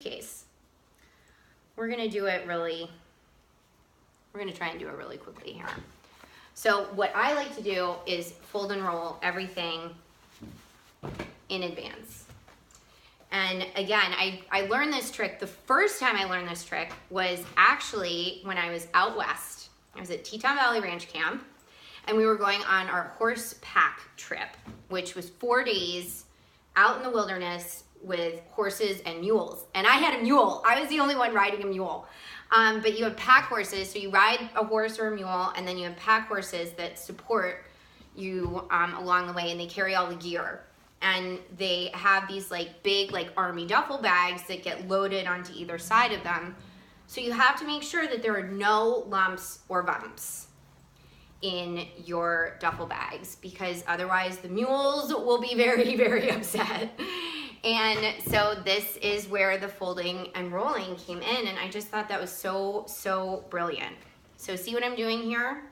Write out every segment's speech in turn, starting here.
case. We're gonna try and do it really quickly here. So what I like to do is fold and roll everything in advance. And again, I learned this trick. The first time I learned this trick was actually when I was out west. I was at Teton Valley Ranch Camp, and we were going on our horse pack trip, which was 4 days out in the wilderness with horses and mules. And I had a mule. I was the only one riding a mule. But you have pack horses, so you ride a horse or a mule, and then you have pack horses that support you along the way, and they carry all the gear. And they have these like big like army duffel bags that get loaded onto either side of them. So you have to make sure that there are no lumps or bumps in your duffel bags, because otherwise the mules will be very, very upset. And so this is where the folding and rolling came in, and I just thought that was so brilliant. So see what I'm doing here?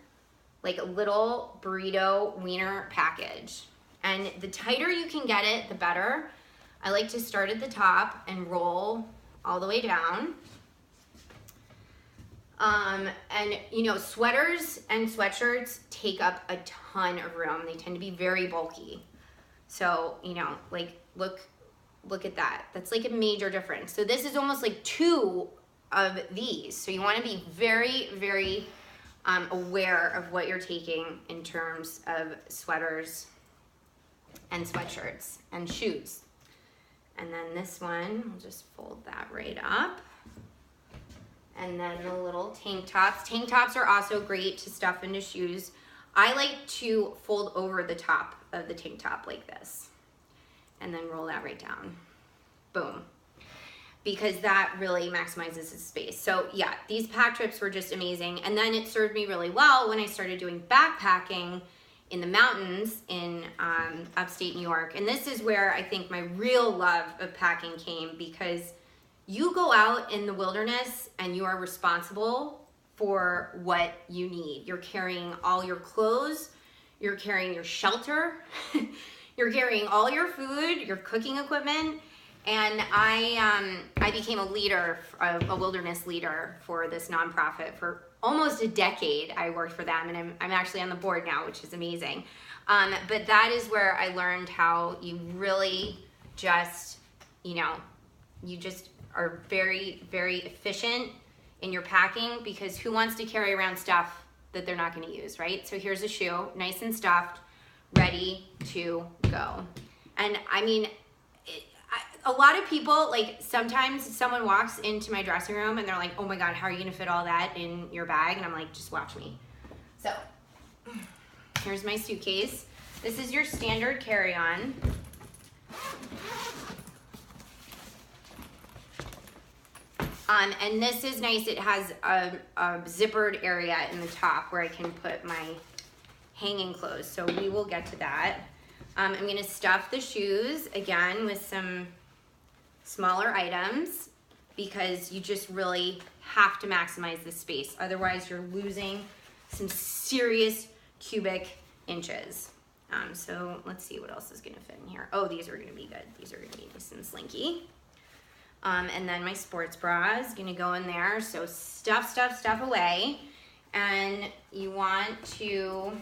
Like a little burrito wiener package. And the tighter you can get it, the better. I like to start at the top and roll all the way down. And you know, sweaters and sweatshirts take up a ton of room. They tend to be very bulky. So, you know, like look at that. That's like a major difference. So this is almost like 2 of these. So you want to be very, very aware of what you're taking in terms of sweaters and sweatshirts and shoes. And then this one, we'll just fold that right up. And then the little tank tops. Tank tops are also great to stuff into shoes. I like to fold over the top of the tank top like this, and then roll that right down. Boom. Because that really maximizes the space. So yeah, these pack trips were just amazing. And then it served me really well when I started doing backpacking in the mountains in upstate New York. And this is where I think my real love of packing came, because you go out in the wilderness and you are responsible for what you need. You're carrying all your clothes, you're carrying your shelter, you're carrying all your food, your cooking equipment. And I became a leader, a wilderness leader for this nonprofit for almost a decade. I worked for them, and I'm actually on the board now, which is amazing. But that is where I learned how you really just, you know, you just are very, very efficient in your packing, because who wants to carry around stuff that they're not going to use, right? So here's a shoe, nice and stuffed, ready to go. And I mean, a lot of people, like sometimes someone walks into my dressing room and they're like, oh my God, how are you going to fit all that in your bag? And I'm like, just watch me. So here's my suitcase. This is your standard carry-on. And this is nice. It has a zippered area in the top where I can put my hanging clothes. So we will get to that. I'm going to stuff the shoes again with some smaller items, because you just really have to maximize the space. Otherwise, you're losing some serious cubic inches. So let's see what else is going to fit in here. Oh, these are going to be good. These are going to be nice and slinky. And then my sports bra is going to go in there. So stuff away. And you want to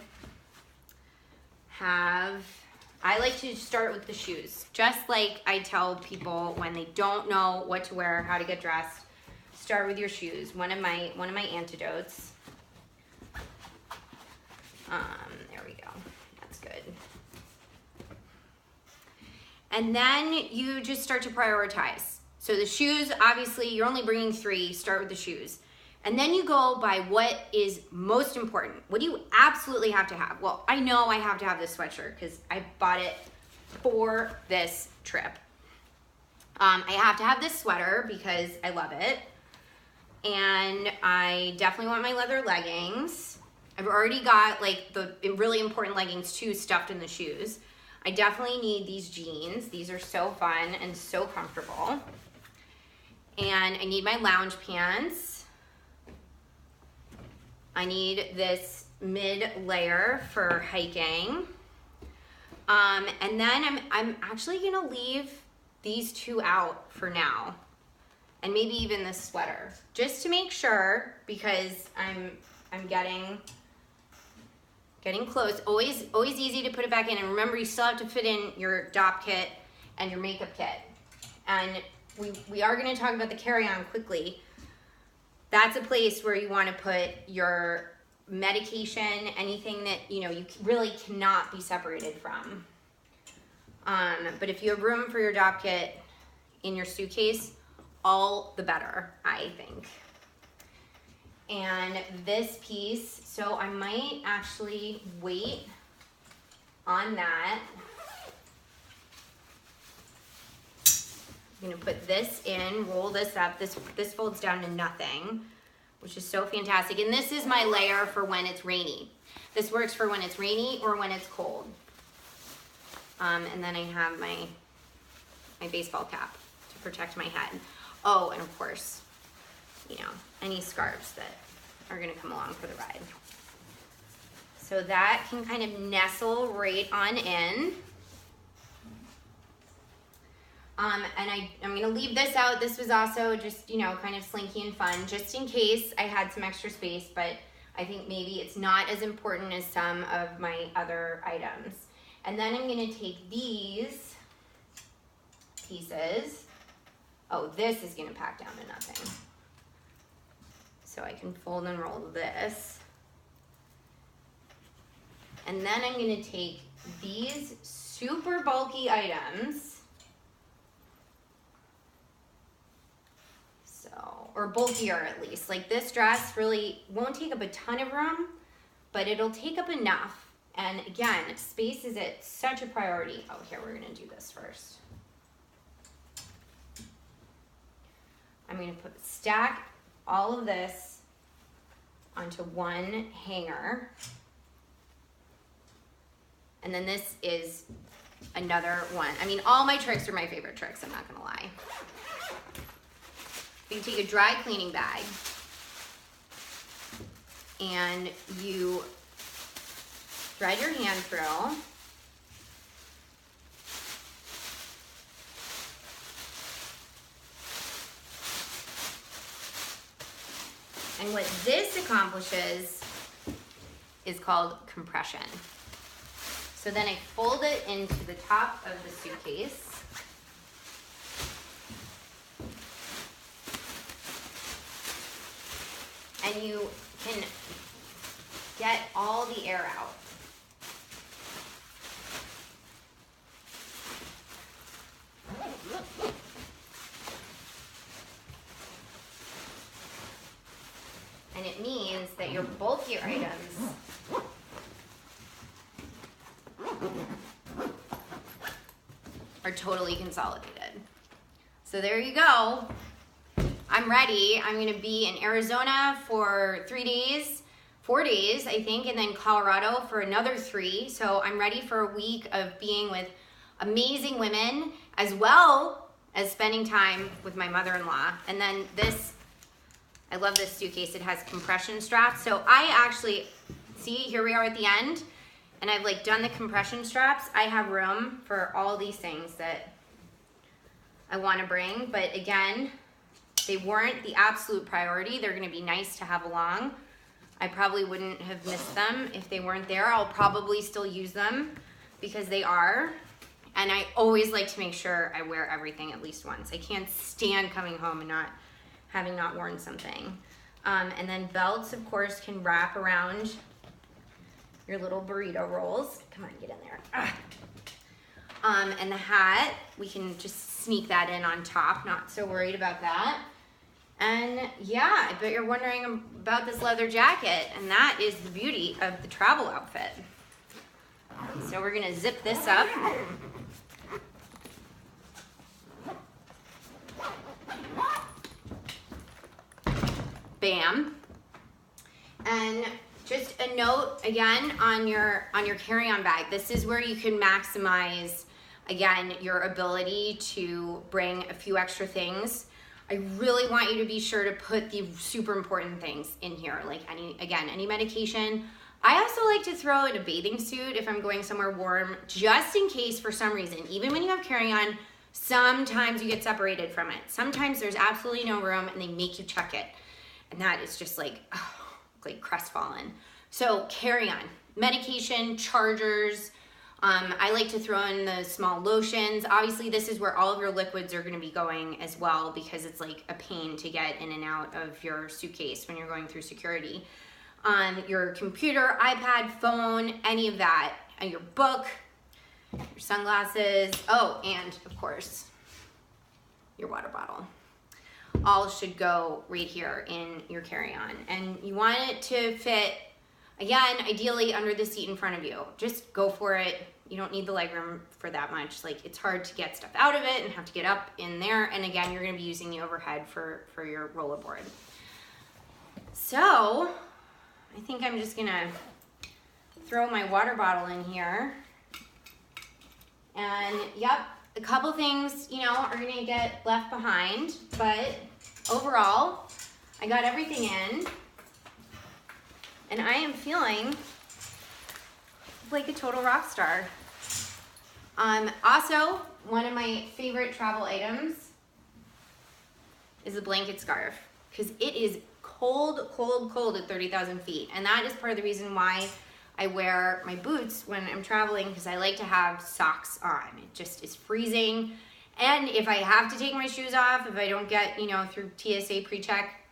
have, I like to start with the shoes. Just like I tell people when they don't know what to wear, how to get dressed, start with your shoes. One of my antidotes. There we go. That's good. And then you just start to prioritize. So the shoes, obviously, you're only bringing 3. Start with the shoes. And then you go by what is most important. What do you absolutely have to have? Well, I know I have to have this sweatshirt because I bought it for this trip. I have to have this sweater because I love it. And I definitely want my leather leggings. I've already got like the really important leggings too stuffed in the shoes. I definitely need these jeans. These are so fun and so comfortable. And I need my lounge pants. I need this mid layer for hiking. And then I'm actually gonna leave these 2 out for now. and maybe even this sweater, just to make sure, because I'm getting close. Always easy to put it back in, and remember, you still have to fit in your DOP kit and your makeup kit. And we are going to talk about the carry-on quickly. That's a place where you want to put your medication, anything that you really cannot be separated from. But if you have room for your DOP kit in your suitcase, all the better, I think. And this piece, so I might actually wait on that. I'm gonna put this in, roll this up. This folds down to nothing, which is so fantastic. And this is my layer for when it's rainy. This works for when it's rainy or when it's cold. And then I have my baseball cap to protect my head. Oh, and of course, any scarves that are gonna come along for the ride. So that can kind of nestle right on in. And I'm gonna leave this out. This was also just, kind of slinky and fun, just in case I had some extra space, but I think maybe it's not as important as some of my other items. And then I'm gonna take these pieces. Oh, this is gonna pack down to nothing. So I can fold and roll this. And then I'm gonna take these super bulky items. So, or bulkier at least. Like this dress really won't take up a ton of room, but it'll take up enough. And again, space is such a priority. Oh, here, we're gonna do this first. I'm gonna stack all of this onto one hanger. And then this is another one. I mean, all my tricks are my favorite tricks, I'm not gonna lie. You take a dry cleaning bag and you thread your hand through. And what this accomplishes is called compression. So then I fold it into the top of the suitcase. And you can get all the air out. And it means that your bulkier items are totally consolidated. So there you go. I'm ready. I'm gonna be in Arizona for 4 days, I think, and then Colorado for another 3. So I'm ready for a week of being with amazing women, as well as spending time with my mother-in-law. And then this, I love this suitcase. It has compression straps. So I actually, see, here we are at the end, and I've done the compression straps. I have room for all these things that I want to bring, but again, they weren't the absolute priority. They're gonna be nice to have along. I probably wouldn't have missed them if they weren't there. I'll probably still use them because they are. And I always like to make sure I wear everything at least once. I can't stand coming home and having not worn something. And then belts, of course, can wrap around your little burrito rolls. Come on, get in there. And the hat, we can just sneak that in on top. Not so worried about that. And yeah, I bet you're wondering about this leather jacket, and that is the beauty of the travel outfit. So we're gonna zip this up. Bam. And just a note again on your carry-on bag. This is where you can maximize, again, your ability to bring a few extra things. I really want you to be sure to put the super important things in here, like any medication. I also like to throw in a bathing suit if I'm going somewhere warm, just in case for some reason, even when you have carry-on, Sometimes you get separated from it. Sometimes there's absolutely no room and they make you check it. And that is just like, oh, like crestfallen. So carry-on, medication, chargers. I like to throw in the small lotions. Obviously, this is where all of your liquids are gonna be going as well because it's like a pain to get in and out of your suitcase when you're going through security. Your computer, iPad, phone, any of that, your book, your sunglasses, oh, and of course, your water bottle. All should go right here in your carry-on. And you want it to fit, again, ideally under the seat in front of you. Just go for it. You don't need the legroom for that much. Like, it's hard to get stuff out of it and have to get up in there. And again, you're gonna be using the overhead for your rollerboard. So, I think I'm just gonna throw my water bottle in here. And yep, a couple things, you know, are gonna get left behind, but overall, I got everything in. And I am feeling like a total rock star. Also, one of my favorite travel items is a blanket scarf because it is cold, cold, cold at 30,000 feet. And that is part of the reason why I wear my boots when I'm traveling because I like to have socks on. It just is freezing. And if I have to take my shoes off, if I don't get, you know, through TSA pre-check,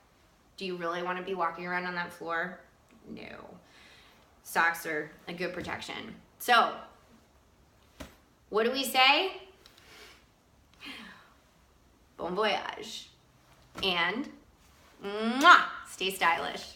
do you really want to be walking around on that floor? No. Socks are a good protection. So, what do we say? Bon voyage. And, mwah, stay stylish.